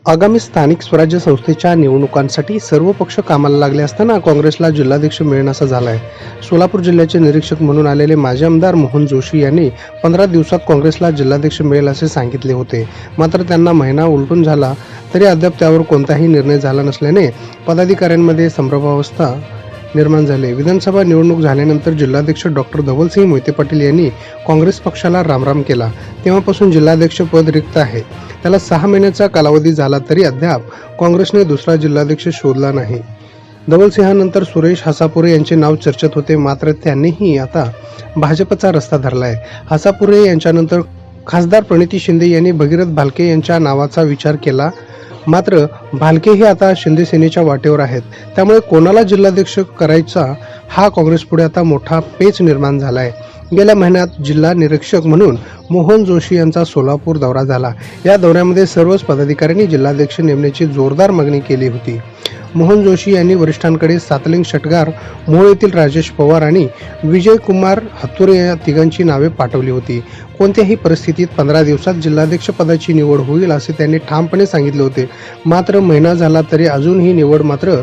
आगामी स्थानिक स्वराज्य संस्थेच्या निवडणुकांसाठी सर्व पक्ष कामाला लागले असताना काँग्रेसला जिल्हाध्यक्ष मिळेनासा झाला आहे. सोलापूर जिल्ह्याचे निरीक्षक म्हणून आलेले माजी आमदार मोहन जोशी यांनी 15 दिवसात काँग्रेसला जिल्हाध्यक्ष मिळेल असे सांगितले होते. मात्र त्यांना महिना उलटून झाला तरी अद्याप त्यावर कोणताही निर्णय झाला नसल्याने पदाधिकाऱ्यांमध्ये संभ्रमावस्था निर्माण झाले. विधानसभा निवडणूक झाल्यानंतर जिल्हाध्यक्ष डॉक्टर धवलसिंह मोहिते पाटील यांनी काँग्रेस पक्षाला रामराम केला. तेव्हापासून जिल्हाध्यक्ष पद रिक्त आहे. त्याला 6 महिन्याचा कालावधी झाला तरी अद्याप काँग्रेसने दुसरा जिल्हाध्यक्ष शोधला नाही. धवलसिंहानंतर सुरेश हासापुरे यांचे नाव चर्चेत होते, मात्र त्यांनीही आता भाजपचा रस्ता धरला आहे. हासापुरे यांच्यानंतर खासदार प्रणिती शिंदे यांनी भगीरथ भालके यांच्या नावाचा विचार केला, मात्र भालके हे आता शिंदे सेनेच्या वाटेवर आहेत. त्यामुळे कोणाला जिल्हाध्यक्ष करायचा हा काँग्रेसपुढे आता मोठा पेच निर्माण झाला आहे. गेल्या महिन्यात जिल्हा निरीक्षक म्हणून मोहन जोशी यांचा सोलापूर दौरा झाला. या दौऱ्यामध्ये सर्वच पदाधिकाऱ्यांनी जिल्हाध्यक्ष नेमण्याची जोरदार मागणी केली होती. मोहन जोशी यांनी वरिष्ठांकडे सातलिंग शटगार, मोहोळ येथील राजेश पवार आणि विजय कुमार हत्तुरे या तिघांची नावे पाठवली होती. कोणत्याही परिस्थितीत 15 दिवसात जिल्हाध्यक्ष पदाची निवड होईल असे त्यांनी ठामपणे सांगितले होते. मात्र महिना झाला तरी अजूनही निवड मात्र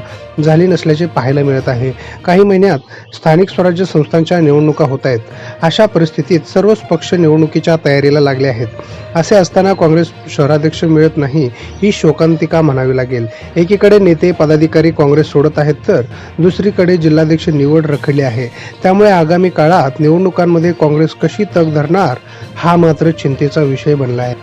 झाली नसल्याचे पाहायला मिळत आहे. काही महिन्यात स्थानिक स्वराज्य संस्थांच्या निवडणुका होत आहेत. अशा परिस्थितीत सर्वच पक्ष निवडणुकीच्या तयारीला लागले आहेत. असे असताना काँग्रेस शहराध्यक्ष मिळत नाही ही शोकांतिका म्हणावी लागेल. एकीकडे नेते पदाधिकारी काँग्रेस सोडत आहेत तर दुसरीकडे जिल्हाध्यक्ष निवड रखडली आहे. त्यामुळे आगामी काळात निवडणुकांमध्ये काँग्रेस कशी तग धरणार हा मात्र चिंतेचा विषय बनला आहे.